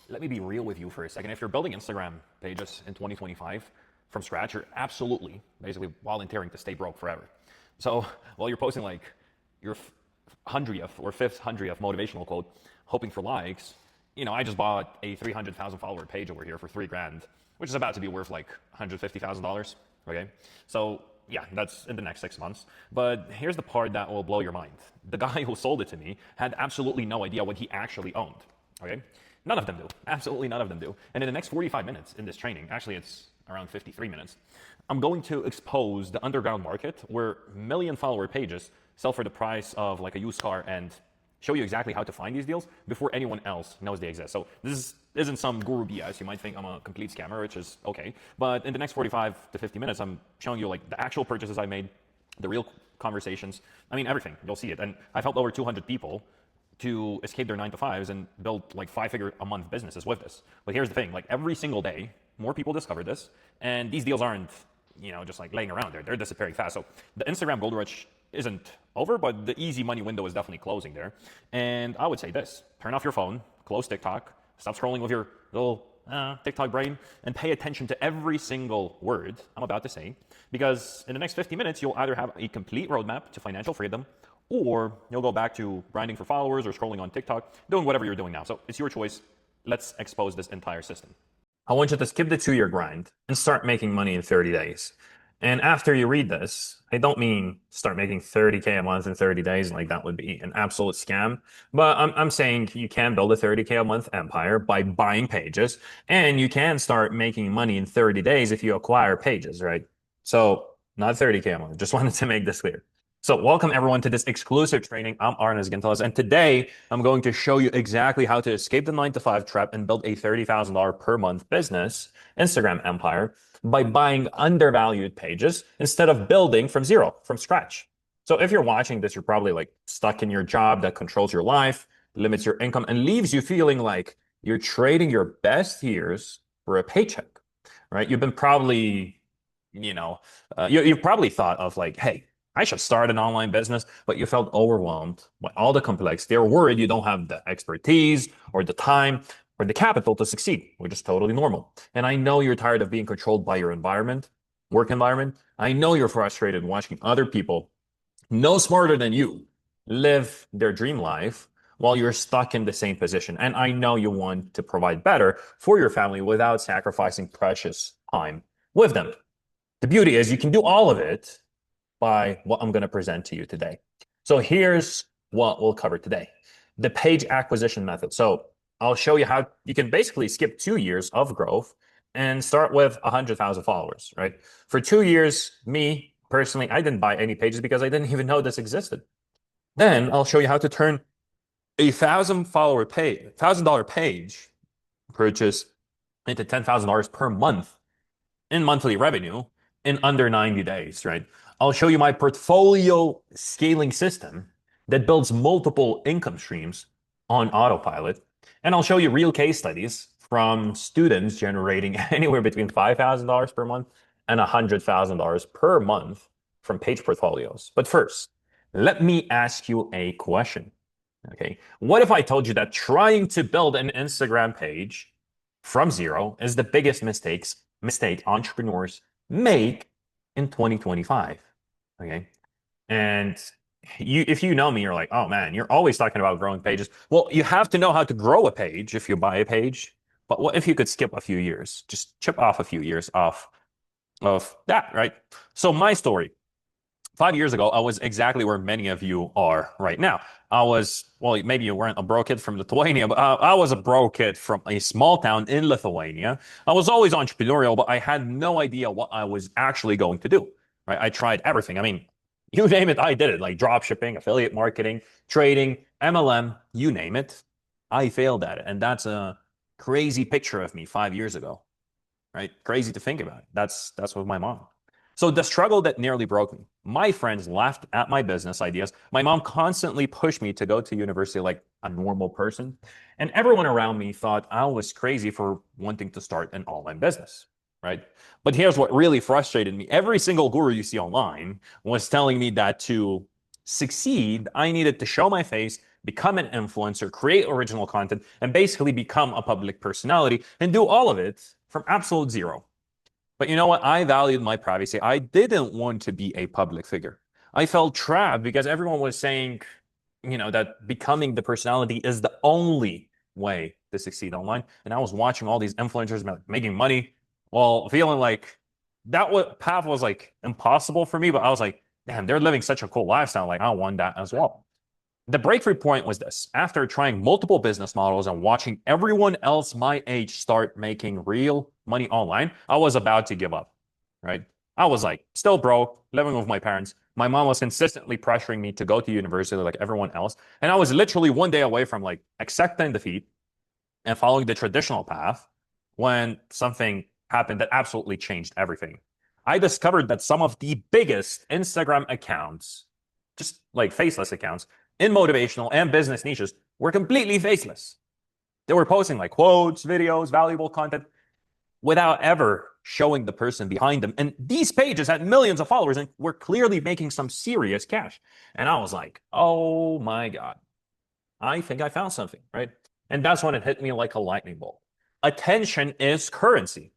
let me be real with you for a second. If you're building Instagram pages in 2025 from scratch, you're absolutely basically volunteering to stay broke forever. So while you're posting like your 100th or 500th motivational quote, hoping for likes, I just bought a 300,000 follower page over here for $3,000, which is about to be worth like $150,000. Okay, so yeah, that's in the next 6 months. But here's the part that will blow your mind. The guy who sold it to me had absolutely no idea what he actually owned. Okay, none of them do. Absolutely none of them do. And in the next 45 minutes in this training, actually it's around 53 minutes, I'm going to expose the underground market where million follower pages sell for the price of like a used car and show you exactly how to find these deals before anyone else knows they exist. So this isn't some guru BS. You might think I'm a complete scammer, which is okay. But in the next 45 to 50 minutes, I'm showing you like the actual purchases I made, the real conversations. I mean, everything. You'll see it. And I've helped over 200 people to escape their 9 to 5s and build like 5-figure a month businesses with this. But here's the thing, like every single day, more people discover this, and these deals aren't, just like laying around there. They're disappearing fast. So the Instagram gold rush isn't over, but the easy money window is definitely closing there. And I would say this, turn off your phone, close TikTok, stop scrolling with your little TikTok brain, and pay attention to every single word I'm about to say, because in the next 50 minutes, you'll either have a complete roadmap to financial freedom, or you'll go back to grinding for followers or scrolling on TikTok, doing whatever you're doing now. So it's your choice. Let's expose this entire system. I want you to skip the 2-year grind and start making money in 30 days. And after you read this, I don't mean start making 30K a month in 30 days, like that would be an absolute scam. But I'm saying you can build a 30K a month empire by buying pages, and you can start making money in 30 days if you acquire pages, right? So not 30K a month, just wanted to make this clear. So welcome everyone to this exclusive training. I'm Arnes Ginteles, and today I'm going to show you exactly how to escape the 9 to 5 trap and build a $30,000 per month business Instagram empire by buying undervalued pages instead of building from zero, from scratch. So if you're watching this, you're probably like stuck in your job that controls your life, limits your income, and leaves you feeling like you're trading your best years for a paycheck, right? You've been probably, you've probably thought of like, hey, I should start an online business, but you felt overwhelmed by all the complexity. You're worried you don't have the expertise or the time or the capital to succeed, which is totally normal. And I know you're tired of being controlled by your environment, work environment. I know you're frustrated watching other people, no smarter than you, live their dream life while you're stuck in the same position. And I know you want to provide better for your family without sacrificing precious time with them. The beauty is you can do all of it by what I'm going to present to you today. So here's what we'll cover today. The page acquisition method. So I'll show you how you can basically skip 2 years of growth and start with 100,000 followers, right? For 2 years, me personally, I didn't buy any pages because I didn't even know this existed. Then I'll show you how to turn a $1,000 page purchase into $10,000 per month in monthly revenue in under 90 days, right? I'll show you my portfolio scaling system that builds multiple income streams on autopilot. And I'll show you real case studies from students generating anywhere between $5,000 per month and $100,000 per month from page portfolios. But first, let me ask you a question. Okay, what if I told you that trying to build an Instagram page from zero is the biggest mistake entrepreneurs make in 2025? Okay, and if you know me, you're like, oh man, you're always talking about growing pages. Well, you have to know how to grow a page if you buy a page. But what if you could skip a few years? Just chip off a few years off of that, right? So my story. 5 years ago, I was exactly where many of you are right now. Well, maybe you weren't a broke kid from Lithuania, but I was a broke kid from a small town in Lithuania. I was always entrepreneurial, but I had no idea what I was actually going to do, right? I tried everything. I mean, you name it, I did it, like drop shipping, affiliate marketing, trading, MLM, you name it. I failed at it. And that's a crazy picture of me 5 years ago, right? Crazy to think about. That's with my mom. So the struggle that nearly broke me. My friends laughed at my business ideas. My mom constantly pushed me to go to university like a normal person. And everyone around me thought I was crazy for wanting to start an online business, right? But here's what really frustrated me. Every single guru you see online was telling me that to succeed, I needed to show my face, become an influencer, create original content, and basically become a public personality and do all of it from absolute zero. But you know what? I valued my privacy. I didn't want to be a public figure. I felt trapped because everyone was saying, that becoming the personality is the only way to succeed online. And I was watching all these influencers making money while feeling like path was like impossible for me. But I was like, damn, they're living such a cool lifestyle. Like, I want that as well. The breakthrough point was this. After trying multiple business models and watching everyone else my age start making real money online, I was about to give up, right? I was like still broke, living with my parents. My mom was consistently pressuring me to go to university like everyone else. And I was literally one day away from like accepting defeat and following the traditional path when something happened that absolutely changed everything. I discovered that some of the biggest Instagram accounts, just like faceless accounts, in motivational and business niches, were completely faceless. They were posting like quotes, videos, valuable content without ever showing the person behind them. And these pages had millions of followers and were clearly making some serious cash. And I was like, oh my God, I think I found something, right? And that's when it hit me like a lightning bolt. Attention is currency.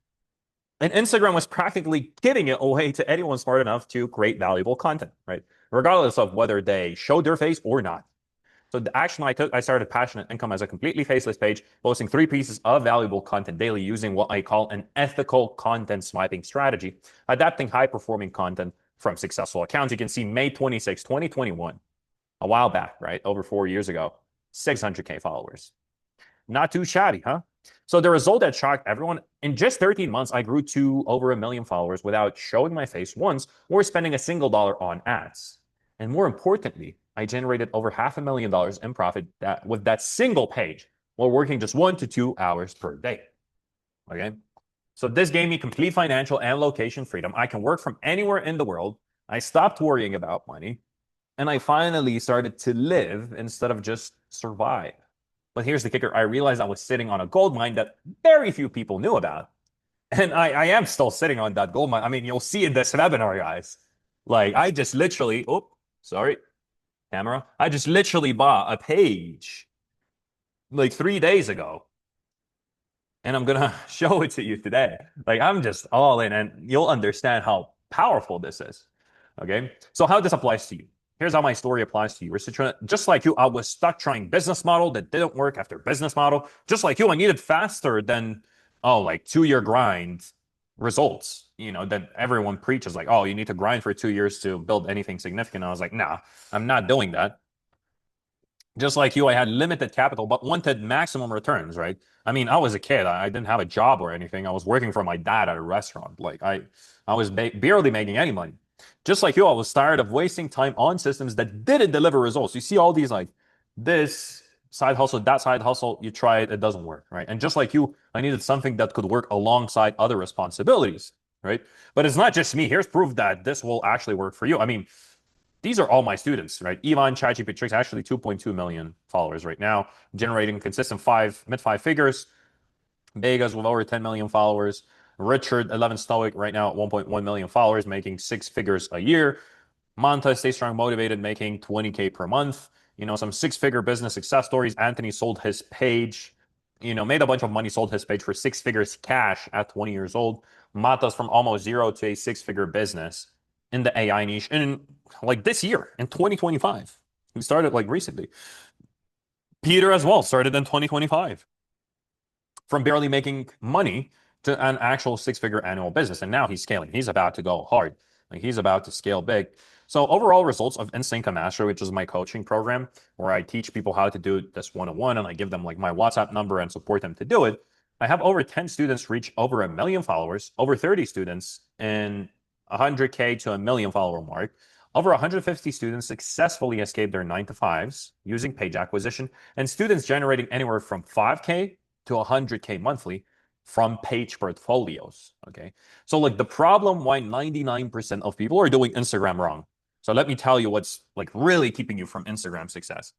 And Instagram was practically giving it away to anyone smart enough to create valuable content, right? Regardless of whether they showed their face or not. So the action I took, I started Passionate Income as a completely faceless page, posting 3 pieces of valuable content daily using what I call an ethical content swiping strategy, adapting high-performing content from successful accounts. You can see May 26, 2021, a while back, right? Over 4 years ago, 600K followers. Not too shabby, huh? So the result that shocked everyone, in just 13 months, I grew to over 1 million followers without showing my face once or spending a single dollar on ads. And more importantly, I generated over $500,000 in profit with that single page while working just 1 to 2 hours per day. Okay. So this gave me complete financial and location freedom. I can work from anywhere in the world. I stopped worrying about money and I finally started to live instead of just survive. But here's the kicker. I realized I was sitting on a gold mine that very few people knew about. And I am still sitting on that gold mine. I mean, you'll see in this webinar, guys. Like, I just literally, oh, sorry, camera. I just literally bought a page like 3 days ago. And I'm gonna show it to you today. Like, I'm just all in, and you'll understand how powerful this is. Okay. So, how this applies to you. Here's how my story applies to you. Just like you, I was stuck trying business model that didn't work after business model. Just like you, I needed faster than, like 2 year grind results, that everyone preaches like, oh, you need to grind for 2 years to build anything significant. I was like, nah, I'm not doing that. Just like you, I had limited capital, but wanted maximum returns, right? I mean, I was a kid. I didn't have a job or anything. I was working for my dad at a restaurant. Like I was barely making any money. Just like you, I was tired of wasting time on systems that didn't deliver results. You see all these like this side hustle, that side hustle, you try it, it doesn't work, right? And just like you, I needed something that could work alongside other responsibilities, right? But it's not just me. Here's proof that this will actually work for you. I mean, these are all my students, right? Ivan, ChatGPT Tricks, actually 2.2 million followers right now, generating consistent mid-five figures. Vegas with over 10 million followers. Richard, 11 Stoic, right now at 1.1 million followers, making 6 figures a year. Monta, stay strong, motivated, making 20K per month. Some six-figure business success stories. Anthony sold his page, made a bunch of money, sold his page for 6 figures cash at 20 years old. Mata's from almost zero to a six-figure business in the AI niche in like this year in 2025. He started like recently. Peter as well started in 2025 from barely making money to an actual six-figure annual business. And now he's scaling. He's about to go hard. Like he's about to scale big. So overall results of Instant Income Mastery, which is my coaching program, where I teach people how to do this one-on-one, and I give them like my WhatsApp number and support them to do it. I have over 10 students reach over 1 million followers, over 30 students in 100K to 1 million follower mark. Over 150 students successfully escaped their 9 to 5s using page acquisition, and students generating anywhere from 5K to 100K monthly from page portfolios. Okay. So, like, the problem why 99% of people are doing Instagram wrong. So, let me tell you what's like really keeping you from Instagram success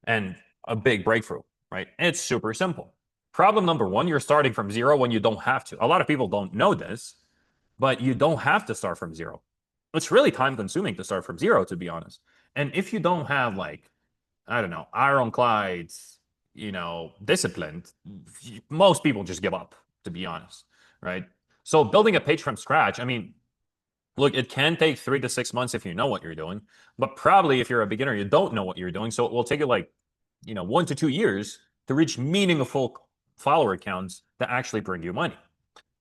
and a big breakthrough, right? It's super simple. Problem number one, you're starting from zero when you don't have to. A lot of people don't know this, but you don't have to start from zero. It's really time consuming to start from zero, to be honest. And if you don't have like I don't know, ironclad, disciplined, most people just give up, to be honest, right? So building a page from scratch, I mean, look, it can take 3 to 6 months if you know what you're doing, but probably if you're a beginner, you don't know what you're doing. So it will take you like, 1 to 2 years to reach meaningful follower counts that actually bring you money.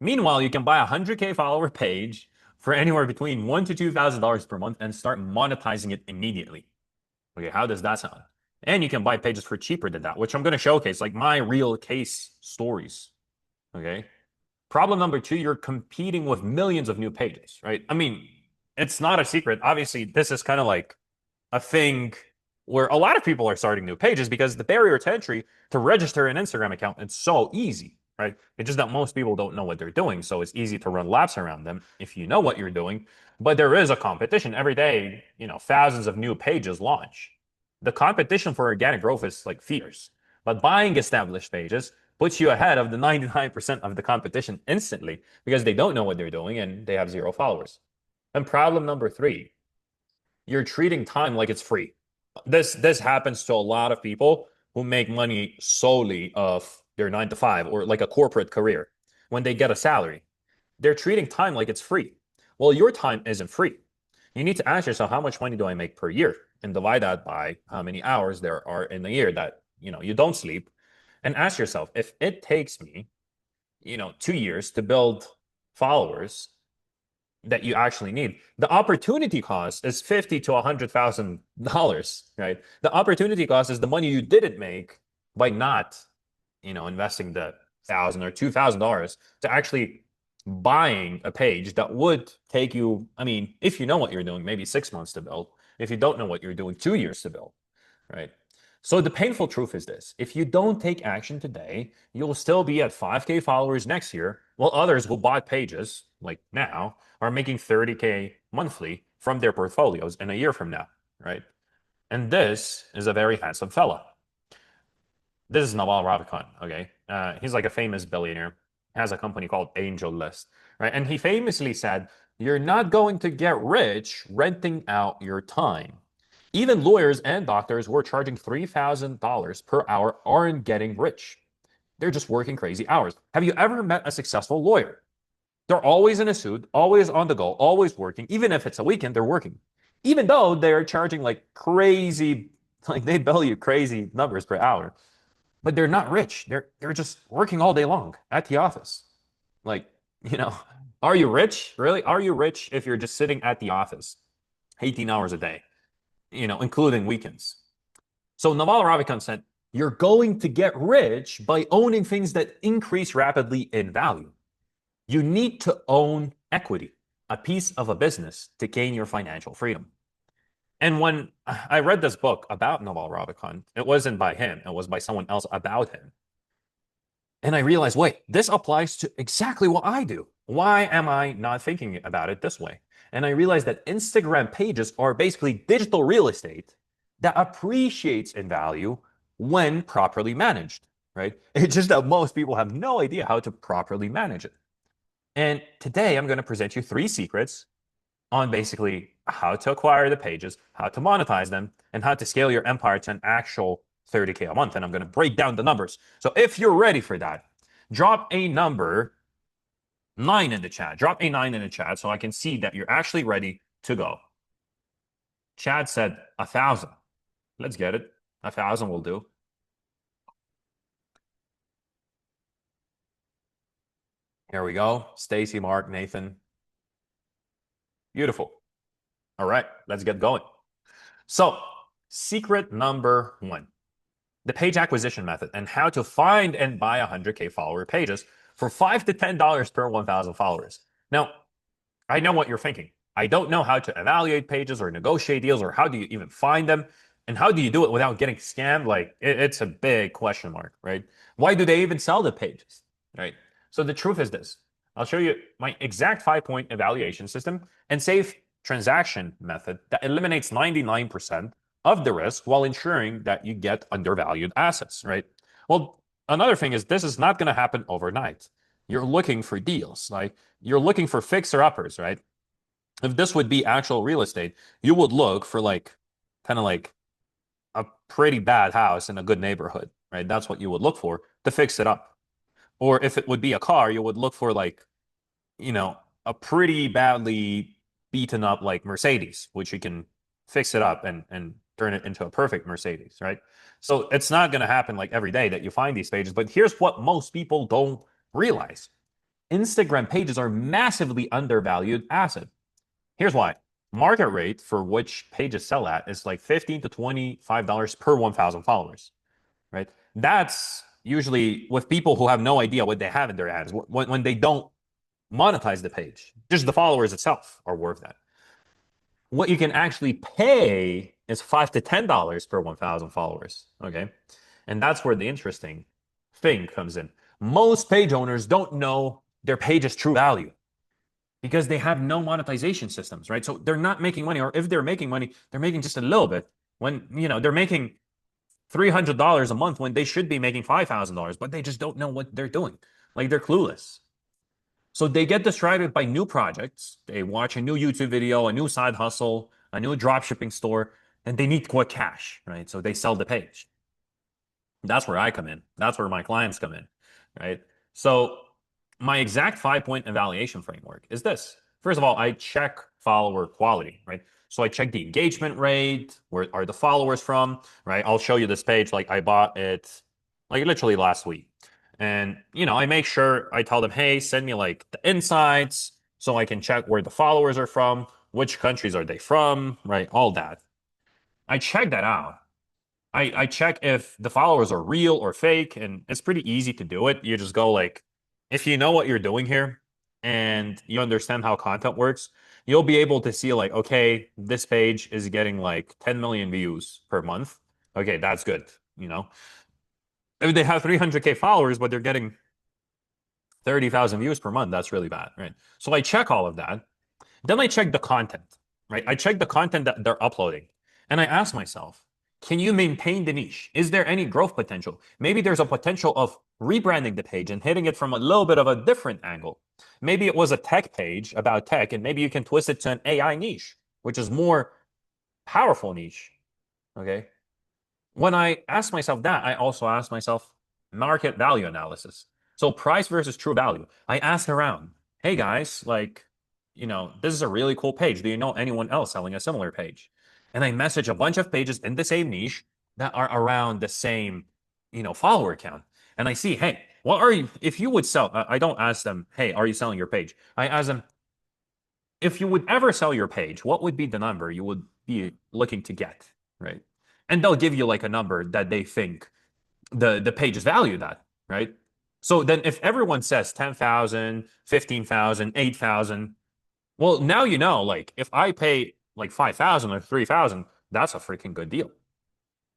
Meanwhile, you can buy a 100K follower page for anywhere between $1 to $2,000 per month and start monetizing it immediately. Okay, how does that sound? And you can buy pages for cheaper than that, which I'm going to showcase, like my real case stories. Okay. Problem number two, you're competing with millions of new pages, right? I mean, it's not a secret. Obviously, this is kind of like a thing where a lot of people are starting new pages because the barrier to entry to register an Instagram account, it's so easy, right? It's just that most people don't know what they're doing. So it's easy to run laps around them if you know what you're doing. But there is a competition every day, thousands of new pages launch. The competition for organic growth is like fierce. But buying established pages puts you ahead of the 99% of the competition instantly because they don't know what they're doing and they have zero followers. And problem number three, you're treating time like it's free. This happens to a lot of people who make money solely of their 9 to 5 or like a corporate career. When they get a salary, they're treating time like it's free. Well, your time isn't free. You need to ask yourself, how much money do I make per year? And divide that by how many hours there are in the year that, you don't sleep. And ask yourself, if it takes me, 2 years to build followers that you actually need, the opportunity cost is $50,000 to $100,000, right? The opportunity cost is the money you didn't make by not, investing the $1,000 or $2,000 to actually buying a page that would take you, I mean, if you know what you're doing, maybe 6 months to build. If you don't know what you're doing, 2 years to build, right? So the painful truth is this: if you don't take action today, you'll still be at 5K followers next year, while others who bought pages like now are making 30K monthly from their portfolios in a year from now, right? And this is a very handsome fella. This is Naval Ravikant, okay? He's like a famous billionaire, has a company called Angel List, right? And he famously said, "You're not going to get rich renting out your time." Even lawyers and doctors who are charging $3,000 per hour aren't getting rich. They're just working crazy hours. Have you ever met a successful lawyer? They're always in a suit, always on the go, always working. Even if it's a weekend, they're working. Even though they're charging like crazy, like they bill you crazy numbers per hour, but they're not rich. They're just working all day long at the office. Like, you know, are you rich? Really? Are you rich if you're just sitting at the office 18 hours a day, including weekends? So Naval Ravikant said, you're going to get rich by owning things that increase rapidly in value. You need to own equity, a piece of a business, to gain your financial freedom. And when I read this book about Naval Ravikant, it wasn't by him, it was by someone else about him. And I realized, wait, this applies to exactly what I do. Why am I not thinking about it this way? And I realized that Instagram pages are basically digital real estate that appreciates in value when properly managed, right? It's just that most people have no idea how to properly manage it. And today I'm going to present you 3 secrets on basically how to acquire the pages, how to monetize them, and how to scale your empire to an actual 30K a month. And I'm going to break down the numbers. So if you're ready for that, drop a number 9 in the chat. Drop a 9 in the chat so I can see that you're actually ready to go. Chad said 1,000. Let's get it. 1,000 will do. Here we go. Stacy, Mark, Nathan. Beautiful. All right, let's get going. So, secret number 1, the page acquisition method and how to find and buy 100K follower pages for $5 to $10 per 1,000 followers. Now, I know what you're thinking. I don't know how to evaluate pages or negotiate deals, or how do you even find them? And how do you do it without getting scammed? Like, it's a big question mark, right? Why do they even sell the pages, right? So the truth is this. I'll show you my exact 5-point evaluation system and safe transaction method that eliminates 99% of the risk while ensuring that you get undervalued assets, right? Well, another thing is this is not going to happen overnight. You're looking for deals, like you're looking for fixer-uppers, right? If this would be actual real estate, you would look for like kind of like a pretty bad house in a good neighborhood, right? That's what you would look for to fix it up. Or if it would be a car, you would look for like, you know, a pretty badly beaten up like Mercedes, which you can fix it up and turn it into a perfect Mercedes, right? So it's not going to happen like every day that you find these pages, but here's what most people don't realize. Instagram pages are massively undervalued asset. Here's why. Market rate for which pages sell at is like $15 to $25 per 1,000 followers, right? That's usually with people who have no idea what they have in their ads. When they don't monetize the page, just the followers itself are worth that. What you can actually pay is $5 to $10 per 1,000 followers, okay? And that's where the interesting thing comes in. Most page owners don't know their page's true value because they have no monetization systems, right? So they're not making money, or if they're making money, they're making just a little bit. When, they're making $300 a month when they should be making $5,000, but they just don't know what they're doing. Like they're clueless. So they get distracted by new projects. They watch a new YouTube video, a new side hustle, a new drop shipping store, and they need quick cash, right? So they sell the page. That's where I come in. That's where my clients come in, right? So my exact 5-point evaluation framework is this. First of all, I check follower quality, right? So I check the engagement rate. Where are the followers from, right? I'll show you this page. Like I bought it like literally last week. And, I make sure I tell them, hey, send me like the insights so I can check where the followers are from, which countries are they from, right? All that. I check that out. I check if the followers are real or fake, and it's pretty easy to do it. You just go like, if you know what you're doing here and you understand how content works, you'll be able to see like, okay, this page is getting like 10 million views per month. Okay, that's good. If they have 300K followers, but they're getting 30,000 views per month, that's really bad, right? So I check all of that. Then I check the content, right? I check the content that they're uploading. And I ask myself, can you maintain the niche? Is there any growth potential? Maybe there's a potential of rebranding the page and hitting it from a little bit of a different angle. Maybe it was a tech page about tech, and maybe you can twist it to an AI niche, which is more powerful niche. Okay. When I ask myself that, I also ask myself market value analysis. So price versus true value. I ask around, hey guys, like, this is a really cool page. Do you know anyone else selling a similar page? And I message a bunch of pages in the same niche that are around the same, follower count. And I see, hey, what are you, if you would sell, I don't ask them, hey, are you selling your page? I ask them, if you would ever sell your page, what would be the number you would be looking to get, right? And they'll give you like a number that they think the page is valued at, right? So then if everyone says 10,000, 15,000, 8,000, well, now like if I pay like 5,000 or 3,000, that's a freaking good deal.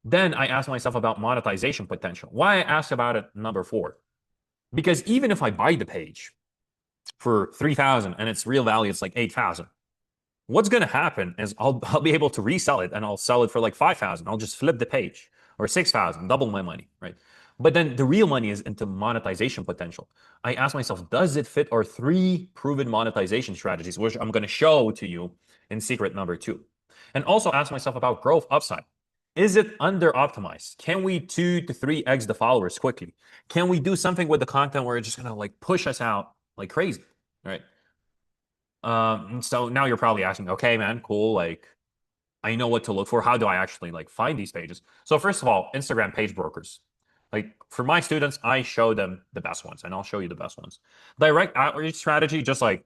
Then I ask myself about monetization potential. Why I asked about it number 4? Because even if I buy the page for 3,000 and its real value is like 8,000, what's going to happen is I'll be able to resell it, and I'll sell it for like 5,000. I'll just flip the page, or 6,000, double my money, right? But then the real money is into monetization potential. I ask myself, does it fit our 3 proven monetization strategies, which I'm going to show to you in secret number 2? And also ask myself about growth upside. Is it under optimized? Can we 2 to 3x the followers quickly? Can we do something with the content where it's just going to like push us out like crazy, right? So now you're probably asking, okay, man, cool. Like, I know what to look for. How do I actually like find these pages? So first of all, Instagram page brokers. Like for my students, I show them the best ones, and I'll show you the best ones. Direct outreach strategy, just like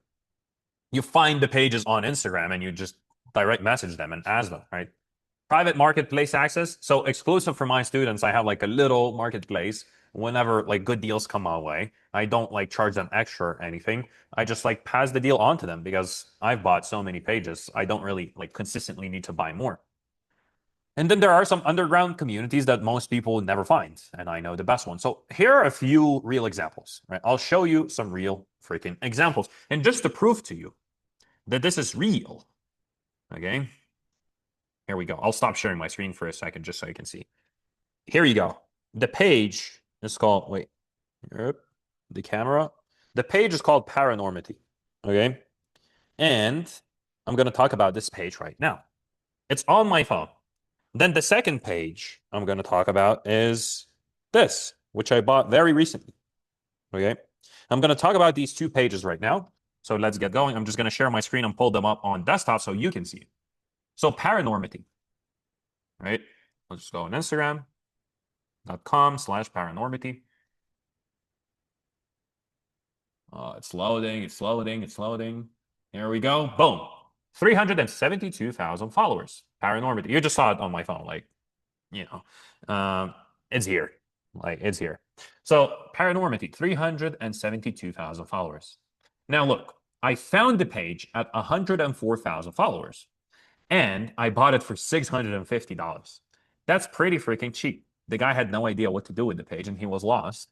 you find the pages on Instagram and you just direct message them and ask them, right? Private marketplace access. So exclusive for my students, I have like a little marketplace. Whenever like good deals come my way, I don't like charge them extra or anything. I just like pass the deal on to them because I've bought so many pages. I don't really like consistently need to buy more. And then there are some underground communities that most people never find, and I know the best ones. So here are a few real examples, right? I'll show you some real freaking examples. And just to prove to you that this is real, okay? Here we go. I'll stop sharing my screen for a second just so you can see. Here you go. The page is called, wait, the camera. The page is called Paranormity, okay? And I'm going to talk about this page right now. It's on my phone. Then the second page I'm going to talk about is this, which I bought very recently. Okay. I'm going to talk about these two pages right now. So let's get going. I'm just going to share my screen and pull them up on desktop so you can see it. So Paranormity, right? Let's just go on Instagram.com/Paranormity. It's loading, it's loading, it's loading. Here we go. Boom. 372,000 followers. Paranormity. You just saw it on my phone. Like, you know, it's here. Like, it's here. So, Paranormity, 372,000 followers. Now, look, I found the page at 104,000 followers, and I bought it for $650. That's pretty freaking cheap. The guy had no idea what to do with the page, and he was lost.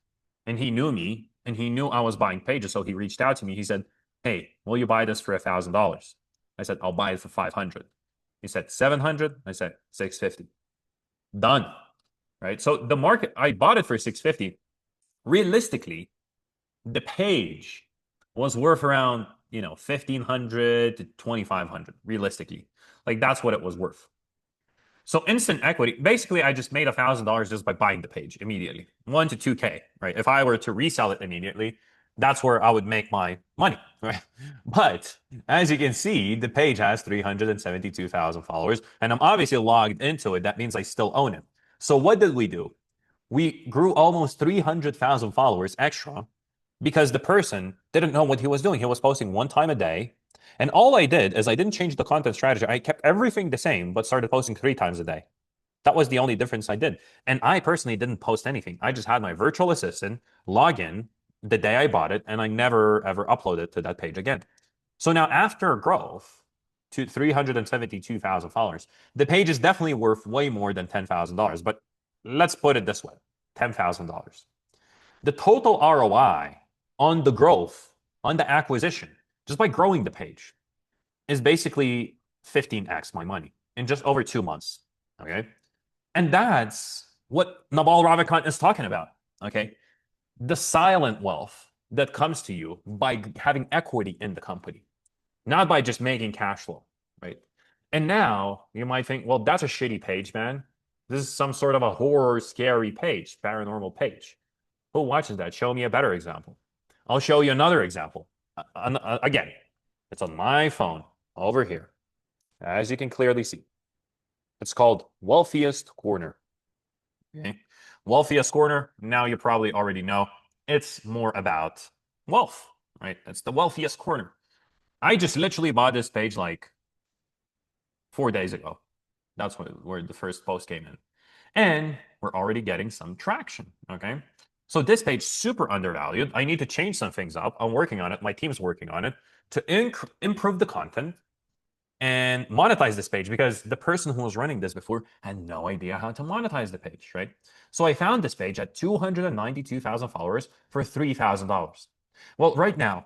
And he knew me, and he knew I was buying pages, so he reached out to me. He said, "Hey, will you buy this for $1,000?" I said, "I'll buy it for 500." He said, 700? I said, 650. Done. Right? So the market, I bought it for 650. Realistically, the page was worth around, 1,500 to 2,500, realistically. Like, that's what it was worth. So instant equity, basically, I just made $1,000 just by buying the page immediately, 1 to 2K, right? If I were to resell it immediately, that's where I would make my money, right? But as you can see, the page has 372,000 followers, and I'm obviously logged into it. That means I still own it. So what did we do? We grew almost 300,000 followers extra because the person didn't know what he was doing. He was posting one time a day. And all I did is I didn't change the content strategy. I kept everything the same, but started posting 3 times a day. That was the only difference I did. And I personally didn't post anything. I just had my virtual assistant log in the day I bought it, and I never ever uploaded to that page again. So now after growth to 372,000 followers, the page is definitely worth way more than $10,000. But let's put it this way, $10,000. The total ROI on the growth, on the acquisition, just by growing the page, is basically 15x my money in just over 2 months. Okay. And that's what Naval Ravikant is talking about. Okay. The silent wealth that comes to you by having equity in the company, not by just making cash flow. Right. And now you might think, well, that's a shitty page, man. This is some sort of a horror, scary page, paranormal page. Who watches that? Show me a better example. I'll show you another example. Again, it's on my phone over here, as you can clearly see. It's called Wealthiest Corner. Okay. Wealthiest Corner, now you probably already know, it's more about wealth, right? It's the wealthiest corner. I just literally bought this page like 4 days ago. That's where the first post came in. And we're already getting some traction, okay? So this page super undervalued. I need to change some things up. I'm working on it. My team's working on it to improve the content and monetize this page because the person who was running this before had no idea how to monetize the page, right? So I found this page at 292,000 followers for $3,000. Well, right now,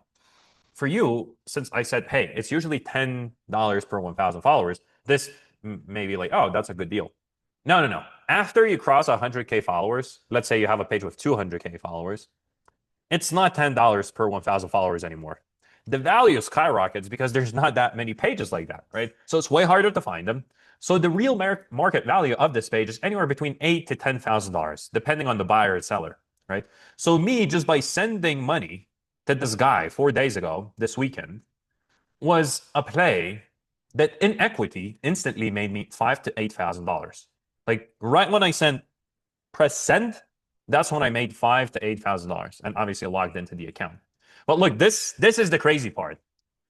for you, since I said, hey, it's usually $10 per 1,000 followers, this may be like, oh, that's a good deal. No. After you cross 100K followers, let's say you have a page with 200K followers, it's not $10 per 1,000 followers anymore. The value skyrockets because there's not that many pages like that, right? So it's way harder to find them. So the real market value of this page is anywhere between $8,000 to $10,000, depending on the buyer and seller, right? So me, just by sending money to this guy 4 days ago, this weekend, was a play that in equity instantly made me $5,000 to $8,000. Like right when I press send, that's when I made $5,000 to $8,000, and obviously logged into the account. But look, this is the crazy part.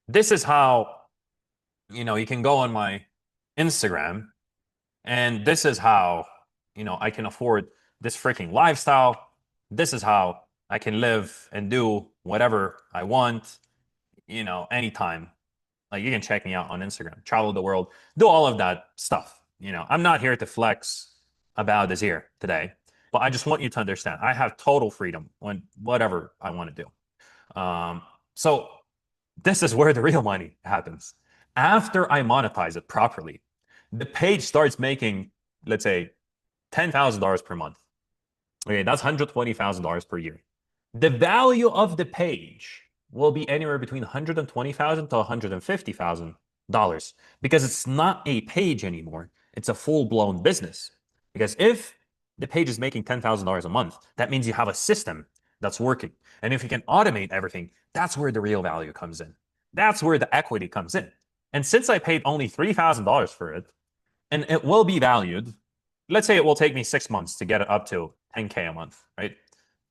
This is how you can go on my Instagram, and this is how I can afford this freaking lifestyle. This is how I can live and do whatever I want, anytime. Like you can check me out on Instagram, travel the world, do all of that stuff. I'm not here to flex about this here today, but I just want you to understand I have total freedom on whatever I want to do. So this is where the real money happens. After I monetize it properly, the page starts making, let's say, $10,000 per month. Okay, that's $120,000 per year. The value of the page will be anywhere between $120,000 to $150,000 because it's not a page anymore. It's a full-blown business. Because if the page is making $10,000 a month, that means you have a system that's working. And if you can automate everything, that's where the real value comes in. That's where the equity comes in. And since I paid only $3,000 for it, and it will be valued, let's say it will take me 6 months to get it up to 10K a month, right?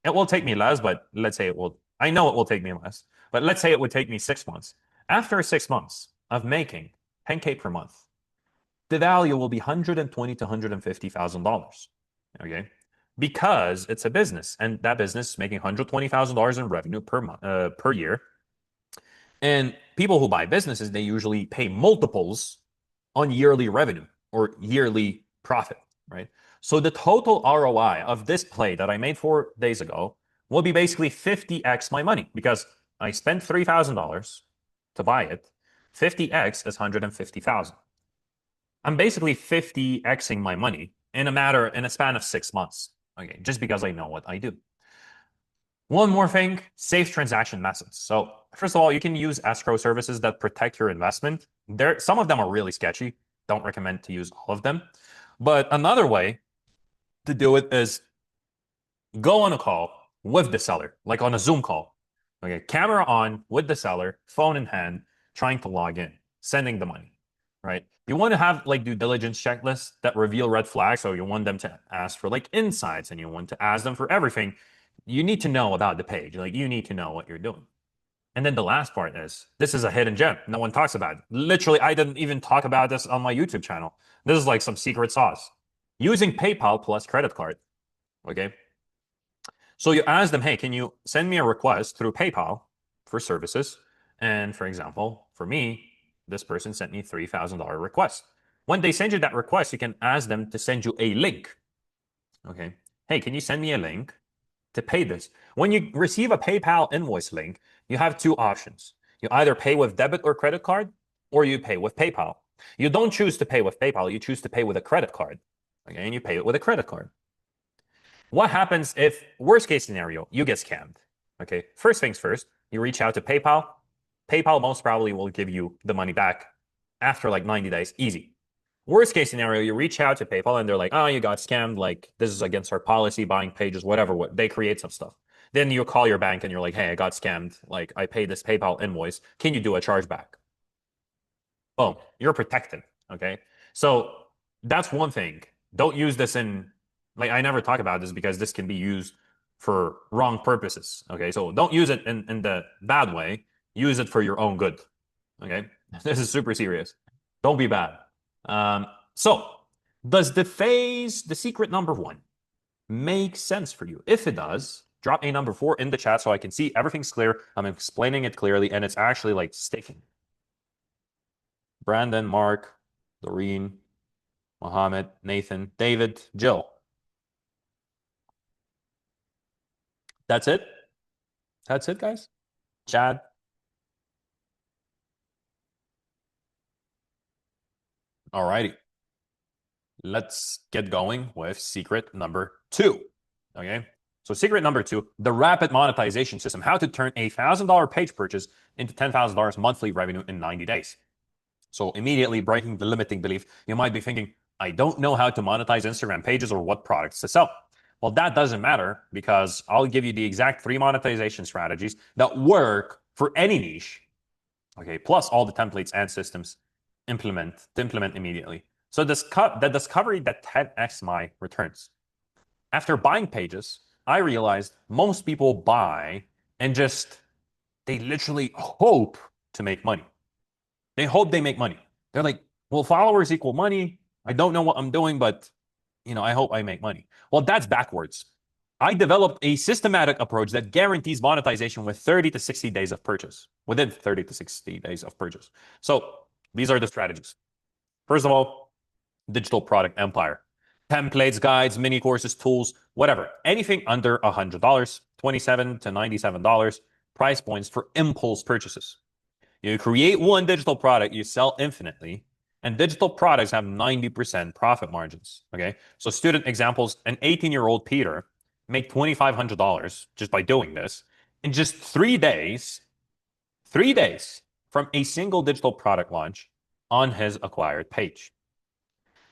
It will take me less, but let's say it will, I know it will take me less, but let's say it would take me 6 months. After 6 months of making 10K per month, the value will be $120,000 to $150,000. Okay. Because it's a business, and that business is making $120,000 in revenue per month, per year. And people who buy businesses, they usually pay multiples on yearly revenue or yearly profit, right? So the total ROI of this play that I made 4 days ago will be basically 50x my money because I spent $3,000 to buy it. 50x is 150,000. I'm basically 50xing my money in a span of 6 months. Okay, just because I know what I do. One more thing, safe transaction methods. So first of all, you can use escrow services that protect your investment. Some of them are really sketchy. Don't recommend to use all of them. But another way to do it is go on a call with the seller, like on a Zoom call. Okay, camera on with the seller, phone in hand, trying to log in, sending the money, right? You want to have like due diligence checklists that reveal red flags. So you want them to ask for like insights and you want to ask them for everything. You need to know about the page. Like you need to know what you're doing. And then the last part is, this is a hidden gem. No one talks about it. Literally, I didn't even talk about this on my YouTube channel. This is like some secret sauce. Using PayPal plus credit card. Okay. So you ask them, hey, can you send me a request through PayPal for services? And for example, for me, this person sent me $3,000 request. When they send you that request, you can ask them to send you a link. Okay. Hey, can you send me a link to pay this? When you receive a PayPal invoice link, you have two options. You either pay with debit or credit card, or you pay with PayPal. You don't choose to pay with PayPal. You choose to pay with a credit card. Okay, and you pay it with a credit card. What happens if, worst case scenario, you get scammed? Okay, first things first, you reach out to PayPal. PayPal most probably will give you the money back after like 90 days, easy. Worst case scenario, you reach out to PayPal and they're like, oh, you got scammed. Like, this is against our policy, buying pages, whatever. What they create some stuff. Then you call your bank and you're like, hey, I got scammed. Like, I paid this PayPal invoice. Can you do a chargeback? Boom, you're protected. Okay. So that's one thing. Don't use this in, like, I never talk about this because this can be used for wrong purposes. Okay. So don't use it in the bad way. Use it for your own good. Okay. This is super serious. Don't be bad. So does the secret number one make sense for you? If it does, drop a number 4 in the chat so I can see everything's clear. I'm explaining it clearly and it's actually like sticking. Brandon, Mark, Doreen, Mohammed, Nathan, David, Jill. That's it? That's it, guys? Chad? Alrighty. Let's get going with secret number 2. Okay. So secret number 2, the rapid monetization system, how to turn a $1,000 page purchase into $10,000 monthly revenue in 90 days. So immediately breaking the limiting belief, you might be thinking, I don't know how to monetize Instagram pages or what products to sell. Well, that doesn't matter because I'll give you the exact 3 monetization strategies that work for any niche. Okay, plus all the templates and systems to implement immediately. So the discovery that 10x my returns. After buying pages, I realized most people buy and they literally hope to make money. They hope they make money. They're like, well, followers equal money. I don't know what I'm doing, but I hope I make money. Well, that's backwards. I developed a systematic approach that guarantees monetization with 30 to 60 days of purchase, within 30 to 60 days of purchase. So these are the strategies. First of all, digital product empire. Templates, guides, mini courses, tools, whatever. Anything under $100, $27 to $97, price points for impulse purchases. You create one digital product, you sell infinitely, and digital products have 90% profit margins. Okay. So student examples, an 18-year-old Peter make $2,500 just by doing this in just 3 days, 3 days from a single digital product launch on his acquired page.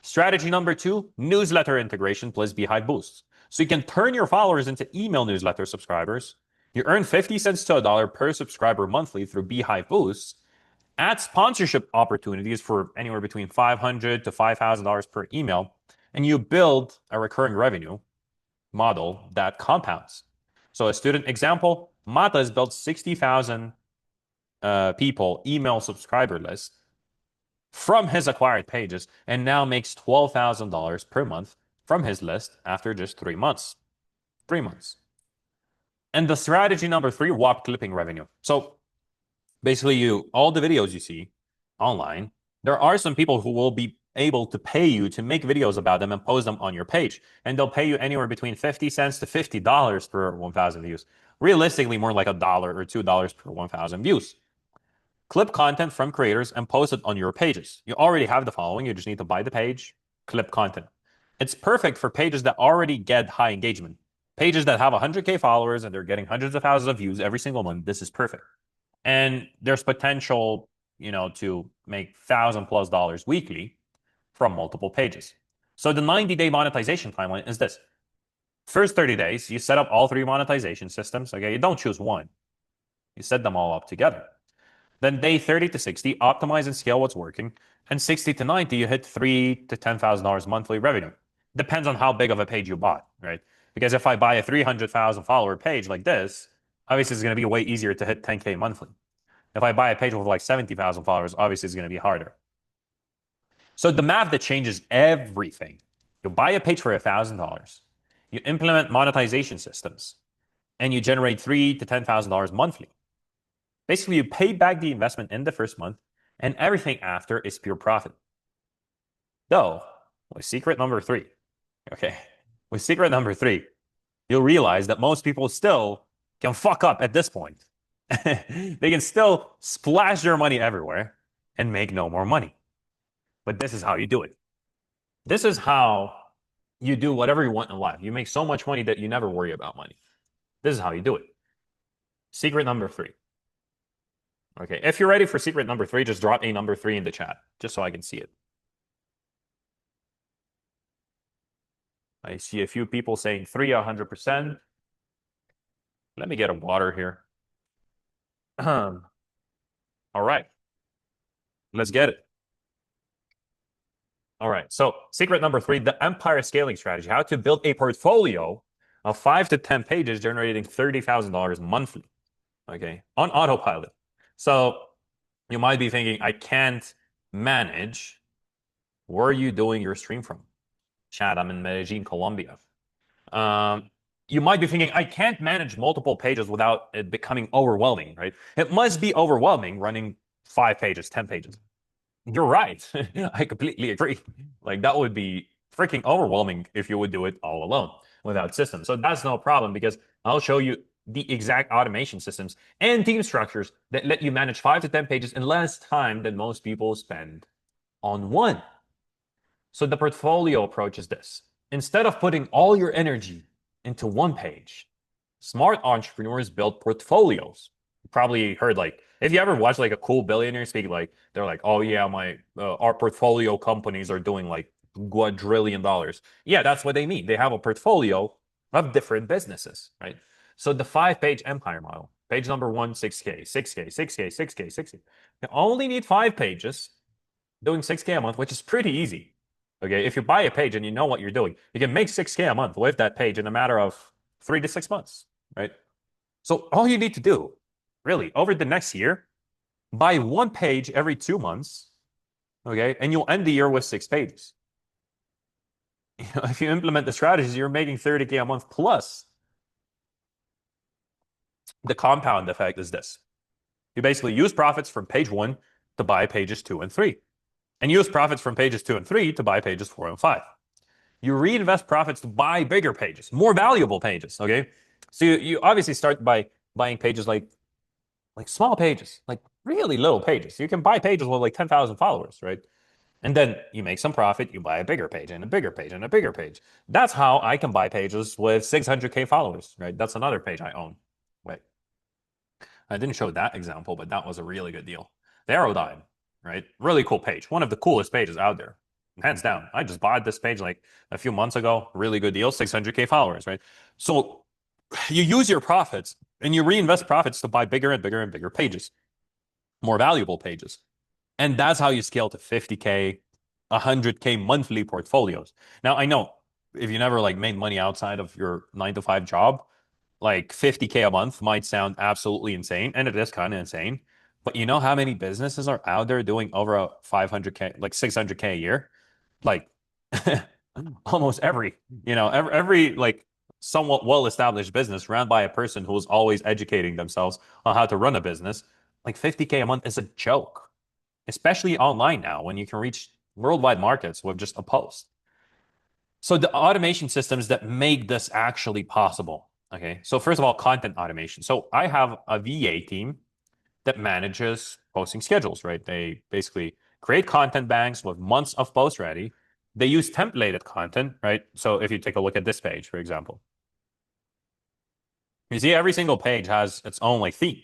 Strategy number 2, newsletter integration plus Beehive boosts. So you can turn your followers into email newsletter subscribers. You earn 50 cents to $1 per subscriber monthly through Beehive boosts. Add sponsorship opportunities for anywhere between $500 to $5,000 per email. And you build a recurring revenue model that compounds. So a student example, Mata has built 60,000 people email subscriber list from his acquired pages and now makes $12,000 per month from his list after just 3 months. 3 months. And the strategy number 3, WAP clipping revenue. So basically, all the videos you see online, there are some people who will be able to pay you to make videos about them and post them on your page. And they'll pay you anywhere between 50 cents to $50 per 1,000 views. Realistically, more like $1 or $2 per 1,000 views. Clip content from creators and post it on your pages. You already have the following. You just need to buy the page, clip content. It's perfect for pages that already get high engagement. Pages that have 100K followers and they're getting hundreds of thousands of views every single month. This is perfect. And there's potential, to make $1,000+ weekly from multiple pages. So the 90-day monetization timeline is this. First 30 days, you set up all 3 monetization systems. Okay, you don't choose one. You set them all up together. Then day 30 to 60, optimize and scale what's working. And 60 to 90, you hit $3,000 to $10,000 monthly revenue. Depends on how big of a page you bought, right? Because if I buy a 300,000 follower page like this, obviously it's going to be way easier to hit 10K monthly. If I buy a page with like 70,000 followers, obviously it's going to be harder. So the math that changes everything. You buy a page for $1,000. You implement monetization systems, and you generate $3,000 to $10,000 monthly. Basically, you pay back the investment in the first month, and everything after is pure profit. Though, with secret number 3, with secret number 3, you'll realize that most people still can fuck up at this point. They can still splash their money everywhere and make no more money. But this is how you do it. This is how you do whatever you want in life. You make so much money that you never worry about money. This is how you do it. Secret number 3. Okay, if you're ready for secret number 3, just drop a number 3 in the chat, just so I can see it. I see a few people saying 3, 100%. Let me get a water here. All right, let's get it. All right, so secret number 3, the empire scaling strategy, how to build a portfolio of 5 to 10 pages generating $30,000 monthly, okay, on autopilot. So you might be thinking, I can't manage. Where are you doing your stream from? Chat, I'm in Medellin, Colombia. You might be thinking, I can't manage multiple pages without it becoming overwhelming, right? It must be overwhelming running 5 pages, 10 pages. You're right. I completely agree. Like, that would be freaking overwhelming if you would do it all alone without systems. So that's no problem, because I'll show you the exact automation systems and team structures that let you manage 5 to 10 pages in less time than most people spend on one. So the portfolio approach is this. Instead of putting all your energy into one page, smart entrepreneurs build portfolios. You probably heard, like, if you ever watch like a cool billionaire speak, like they're like, oh yeah, our portfolio companies are doing like $1 trillion. Yeah, that's what they mean. They have a portfolio of different businesses, right? So the 5-page empire model, page number 1, 6K, 6K, 6K, 6K, 6K. You only need 5 pages doing 6K a month, which is pretty easy. Okay, if you buy a page and you know what you're doing, you can make 6K a month with that page in a matter of 3 to 6 months, right? So all you need to do, really, over the next year, buy 1 page every 2 months, okay, and you'll end the year with 6 pages. If you implement the strategies, you're making 30K a month plus. The compound effect is this. You basically use profits from page 1 to buy pages 2 and 3. And use profits from pages 2 and 3 to buy pages 4 and 5. You reinvest profits to buy bigger pages, more valuable pages, okay? So you obviously start by buying pages like small pages, like really little pages. You can buy pages with like 10,000 followers, right? And then you make some profit, you buy a bigger page and a bigger page and a bigger page. That's how I can buy pages with 600K followers, right? That's another page I own. Wait, I didn't show that example, but that was a really good deal. The Aerodyne, right? Really cool page. One of the coolest pages out there. hands down. I just bought this page like a few months ago. Really good deal, 600K followers, right? So you use your profits and you reinvest profits to buy bigger and bigger and bigger pages, more valuable pages. And that's how you scale to 50K, 100K monthly portfolios. Now, I know if you never like made money outside of your 9 to 5 job, like 50K a month might sound absolutely insane, and it is kind of insane. But you know how many businesses are out there doing over a 500K, like 600K a year? Like almost every like somewhat well-established business run by a person who is always educating themselves on how to run a business, like 50K a month is a joke, especially online now when you can reach worldwide markets with just a post. So the automation systems that make this actually possible. Okay. So first of all, content automation. So I have a VA team that manages posting schedules, right? They basically create content banks with months of posts ready. They use templated content, right? So if you take a look at this page, for example, you see every single page has its own like theme.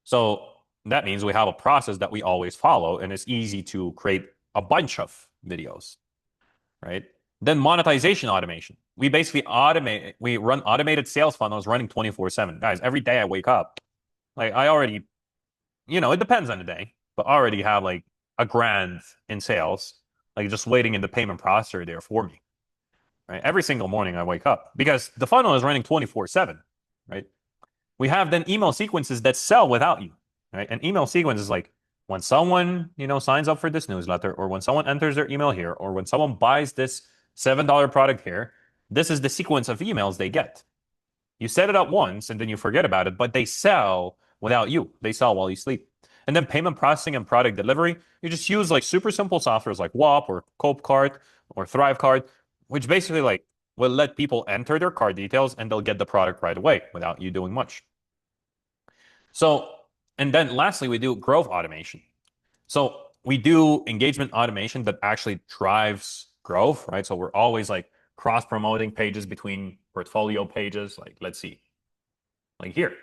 So that means we have a process that we always follow, and it's easy to create a bunch of videos, right? Then monetization automation. We basically we run automated sales funnels running 24/7. Guys, every day I wake up, like I already, it depends on the day, but I already have like a grand in sales, like just waiting in the payment processor there for me, right? Every single morning I wake up because the funnel is running 24/7, right? We have then email sequences that sell without you, right? An email sequence is like when someone, signs up for this newsletter, or when someone enters their email here, or when someone buys this $7 product here, this is the sequence of emails they get. You set it up once and then you forget about it, but they sell without you. They sell while you sleep. And then payment processing and product delivery, you just use like super simple softwares like WAP or Copecard or ThriveCard, which basically like will let people enter their card details and they'll get the product right away without you doing much. So, and then lastly, we do growth automation. So we do engagement automation that actually drives growth, right? So we're always like cross promoting pages between portfolio pages. Like, let's see, like here,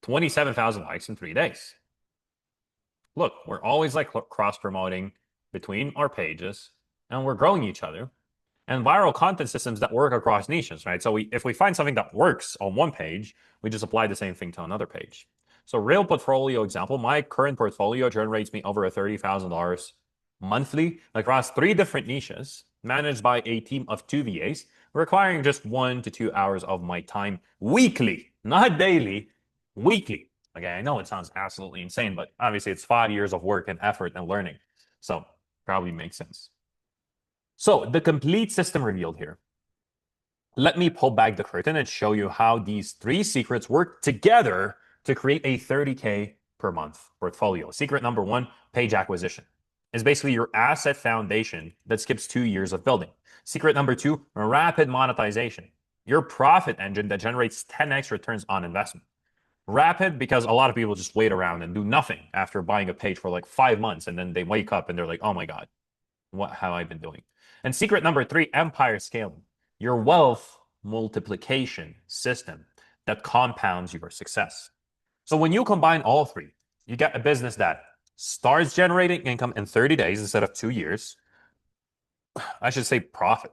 27,000 likes in 3 days. Look, we're always like cross promoting between our pages and we're growing each other. And viral content systems that work across niches, right? So if we find something that works on one page, we just apply the same thing to another page. So real portfolio example, my current portfolio generates me over $30,000 monthly across 3 different niches managed by a team of 2 VAs, requiring just 1 to 2 hours of my time weekly, not daily, weekly. Okay, I know it sounds absolutely insane, but obviously it's 5 years of work and effort and learning. So probably makes sense. So the complete system revealed here. Let me pull back the curtain and show you how these 3 secrets work together to create a 30K per month portfolio. Secret number 1, page acquisition, is basically your asset foundation that skips 2 years of building. Secret number 2, rapid monetization, your profit engine that generates 10x returns on investment. Rapid because a lot of people just wait around and do nothing after buying a page for like 5 months, and then they wake up and they're like, oh my God, what have I been doing? And secret number 3, empire scaling, your wealth multiplication system that compounds your success. So when you combine all 3, you get a business that starts generating income in 30 days instead of 2 years. I should say profit.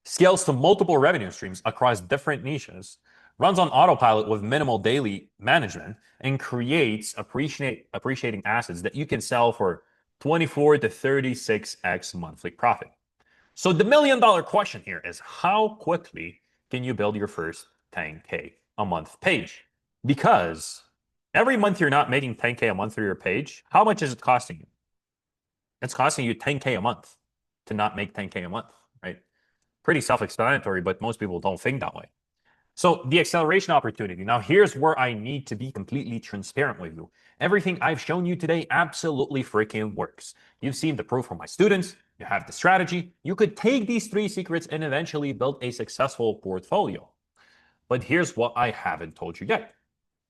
Scales to multiple revenue streams across different niches, runs on autopilot with minimal daily management, and creates appreciating assets that you can sell for 24 to 36x monthly profit. So the $1 million question here is how quickly can you build your first 10K a month page? Because every month you're not making 10K a month through your page, how much is it costing you? It's costing you 10K a month to not make 10K a month, right? Pretty self-explanatory, but most people don't think that way. So the acceleration opportunity. Now, here's where I need to be completely transparent with you. Everything I've shown you today absolutely freaking works. You've seen the proof from my students. You have the strategy. You could take these 3 secrets and eventually build a successful portfolio. But here's what I haven't told you yet.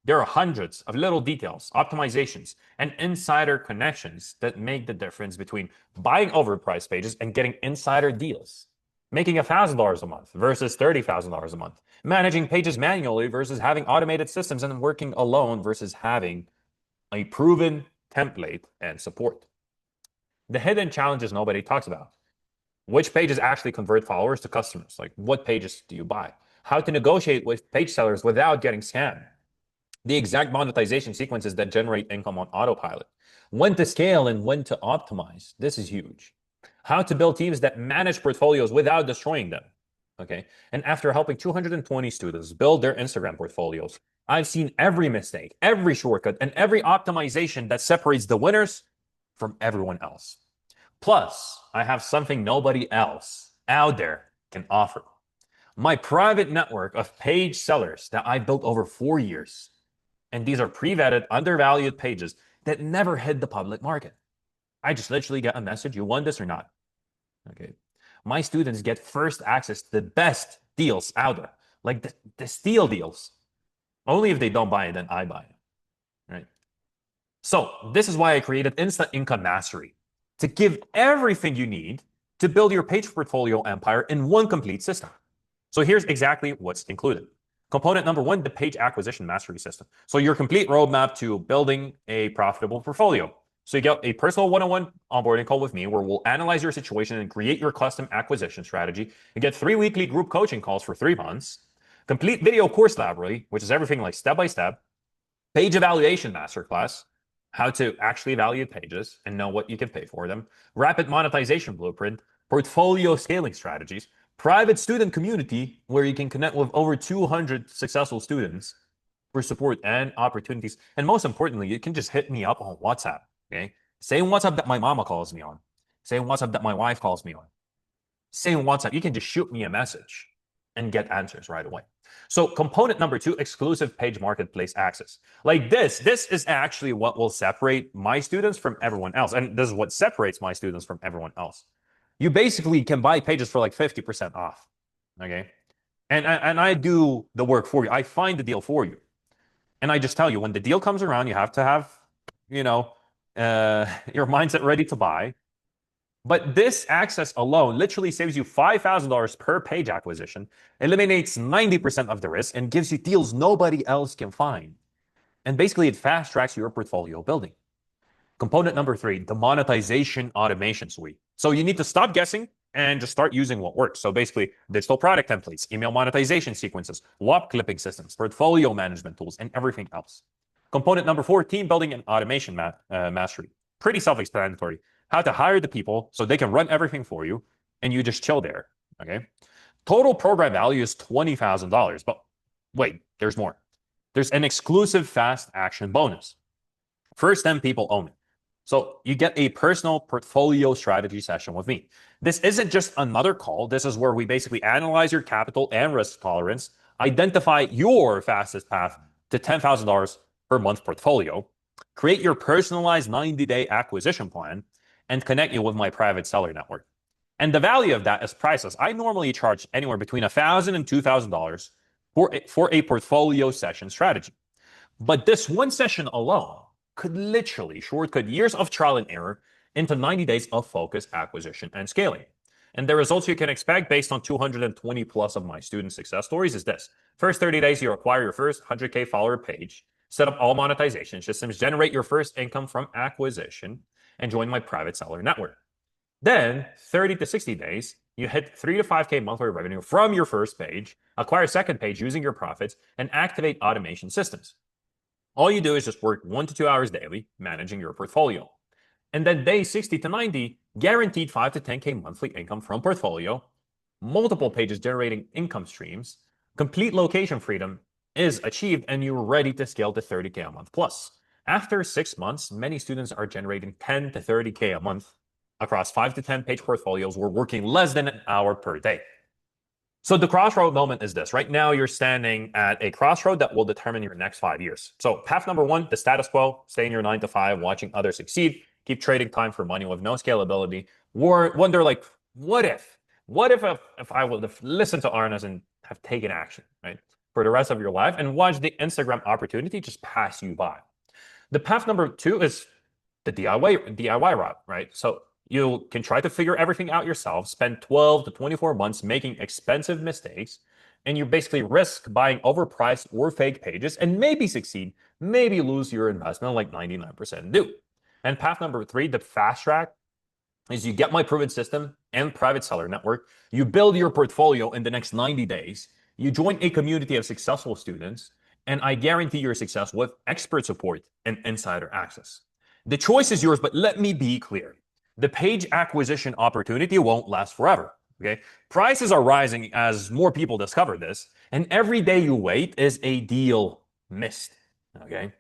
There are hundreds of little details, optimizations, and insider connections that make the difference between buying overpriced pages and getting insider deals. Making $1,000 a month versus $30,000 a month. Managing pages manually versus having automated systems, and working alone versus having a proven template and support. the hidden challenges nobody talks about. Which pages actually convert followers to customers? Like, what pages do you buy? How to negotiate with page sellers without getting scammed? The exact monetization sequences that generate income on autopilot. When to scale and when to optimize. This is huge. How to build teams that manage portfolios without destroying them. Okay. And after helping 220 students build their Instagram portfolios, I've seen every mistake, every shortcut, and every optimization that separates the winners from everyone else. Plus, I have something nobody else out there can offer. My private network of page sellers that I built over 4 years. And these are pre-vetted, undervalued pages that never hit the public market. I just literally get a message, you want this or not? Okay. My students get first access to the best deals out there, like the steal deals. Only if they don't buy it, then I buy it. Right? So this is why I created Instant Income Mastery, to give everything you need to build your page portfolio empire in one complete system. So here's exactly what's included. Component number one, the page acquisition mastery system. So your complete roadmap to building a profitable portfolio. So you get a personal one-on-one onboarding call with me where we'll analyze your situation and create your custom acquisition strategy. You get 3 weekly group coaching calls for 3 months, complete video course library, which is everything like step-by-step, page evaluation masterclass, how to actually evaluate pages and know what you can pay for them, rapid monetization blueprint, portfolio scaling strategies, private student community where you can connect with over 200 successful students for support and opportunities. And most importantly, you can just hit me up on WhatsApp. Okay. Same WhatsApp that my mama calls me on. Same WhatsApp that my wife calls me on. Same WhatsApp. You can just shoot me a message and get answers right away. So component number two, exclusive page marketplace access. Like this is actually what will separate my students from everyone else. And this is what separates my students from everyone else. You basically can buy pages for like 50% off. Okay. And I do the work for you. I find the deal for you. And I just tell you, when the deal comes around, you have to have, your mindset ready to buy. But this access alone literally saves you $5,000 per page acquisition, eliminates 90% of the risk, and gives you deals nobody else can find. And basically, it fast tracks your portfolio building. Component number three, the monetization automation suite. So you need to stop guessing and just start using what works. So basically, digital product templates, email monetization sequences, WAP clipping systems, portfolio management tools, and everything else. Component number four, team building and automation mastery. Pretty self-explanatory. How to hire the people so they can run everything for you, and you just chill there. Okay. Total program value is $20,000. But wait, there's more. There's an exclusive fast action bonus. First 10 people own it. So you get a personal portfolio strategy session with me. This isn't just another call. This is where we basically analyze your capital and risk tolerance, identify your fastest path to $10,000 per month portfolio, create your personalized 90-day acquisition plan, and connect you with my private seller network. And the value of that is priceless. I normally charge anywhere between $1,000 and $2,000 for a portfolio session strategy. But this one session alone could literally shortcut years of trial and error into 90 days of focused acquisition and scaling. And the results you can expect based on 220 plus of my student success stories is this. First 30 days, you acquire your first 100K follower page, set up all monetization systems, generate your first income from acquisition, and join my private seller network. Then 30 to 60 days, you hit 3 to 5K monthly revenue from your first page, acquire a second page using your profits, and activate automation systems. All you do is just work 1 to 2 hours daily managing your portfolio. And then day 60 to 90, guaranteed 5 to 10K monthly income from portfolio, multiple pages generating income streams, complete location freedom is achieved, and you're ready to scale to 30K a month plus. After 6 months, many students are generating 10 to 30K a month across 5 to 10 page portfolios. We're working less than an hour per day. So the crossroad moment is this. Right now, you're standing at a crossroad that will determine your next 5 years. So path number one, the status quo, stay in your 9 to 5, watching others succeed, keep trading time for money with no scalability. Wonder like, what if I would have listened to Arnas and have taken action, right? For the rest of your life and watch the Instagram opportunity just pass you by. The path number two is the DIY route, right? So you can try to figure everything out yourself, spend 12 to 24 months making expensive mistakes, and you basically risk buying overpriced or fake pages and maybe succeed, maybe lose your investment like 99% do. And path number three, the fast track, is you get my proven system and private seller network, you build your portfolio in the next 90 days, you join a community of successful students, and I guarantee your success with expert support and insider access. The choice is yours, but let me be clear. The page acquisition opportunity won't last forever. Okay. Prices are rising as more people discover this, and every day you wait is a deal missed. Okay.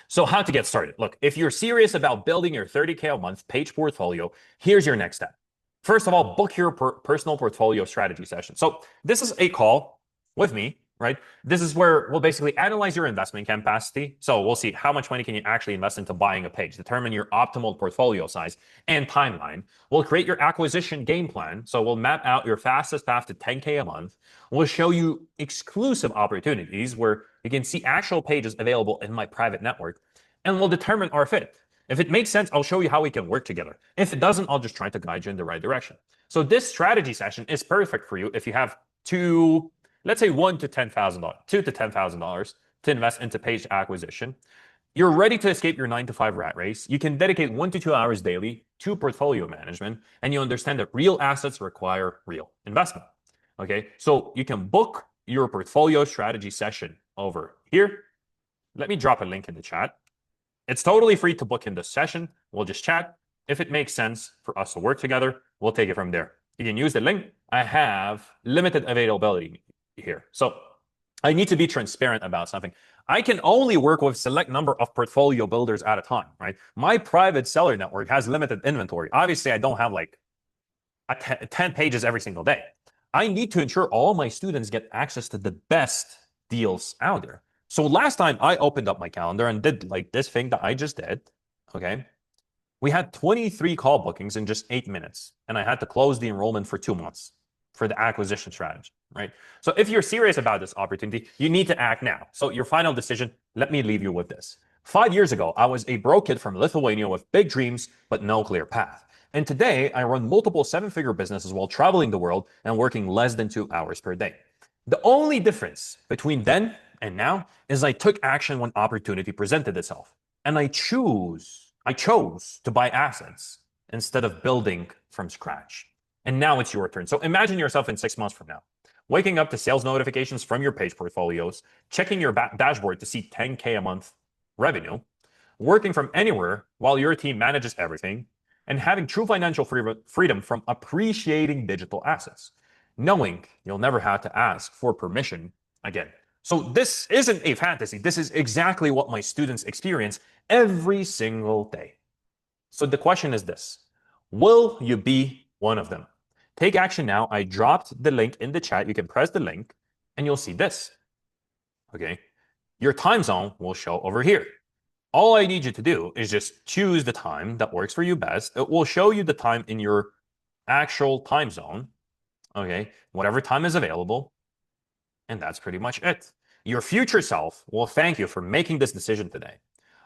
So how to get started? Look, if you're serious about building your 30K a month page portfolio, here's your next step. First of all, book your personal portfolio strategy session. So this is a call with me, right? This is where we'll basically analyze your investment capacity. So we'll see how much money can you actually invest into buying a page, determine your optimal portfolio size and timeline. We'll create your acquisition game plan. So we'll map out your fastest path to 10K a month. We'll show you exclusive opportunities where you can see actual pages available in my private network, and we'll determine our fit. If it makes sense, I'll show you how we can work together. If it doesn't, I'll just try to guide you in the right direction. So this strategy session is perfect for you if you have let's say $1,000 to $10,000 to invest into page acquisition. You're ready to escape your 9 to 5 rat race. You can dedicate 1 to 2 hours daily to portfolio management, and you understand that real assets require real investment. Okay, so you can book your portfolio strategy session over here. Let me drop a link in the chat. It's totally free to book in the session. We'll just chat. If it makes sense for us to work together, we'll take it from there. You can use the link. I have limited availability here. So I need to be transparent about something. I can only work with select number of portfolio builders at a time, right? My private seller network has limited inventory. Obviously, I don't have like 10 pages every single day. I need to ensure all my students get access to the best deals out there. So last time I opened up my calendar and did like this thing that I just did, okay? We had 23 call bookings in just 8 minutes, and I had to close the enrollment for 2 months for the acquisition strategy, right? So if you're serious about this opportunity, you need to act now. So your final decision, let me leave you with this. 5 years ago, I was a broke kid from Lithuania with big dreams, but no clear path. And today, I run multiple 7-figure businesses while traveling the world and working less than 2 hours per day. The only difference between then and now is I took action when opportunity presented itself. And I chose to buy assets instead of building from scratch. And now it's your turn. So imagine yourself in 6 months from now, waking up to sales notifications from your page portfolios, checking your dashboard to see 10K a month revenue, working from anywhere while your team manages everything, and having true financial freedom from appreciating digital assets, knowing you'll never have to ask for permission again. So this isn't a fantasy. This is exactly what my students experience every single day. So the question is this: will you be one of them? Take action now. I dropped the link in the chat. You can press the link and you'll see this. Okay. Your time zone will show over here. All I need you to do is just choose the time that works for you best. It will show you the time in your actual time zone. Okay. Whatever time is available. And that's pretty much it. Your future self will thank you for making this decision today.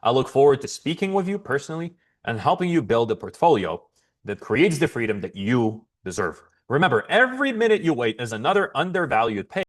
I look forward to speaking with you personally and helping you build a portfolio that creates the freedom that you deserve. Remember, every minute you wait is another undervalued pay.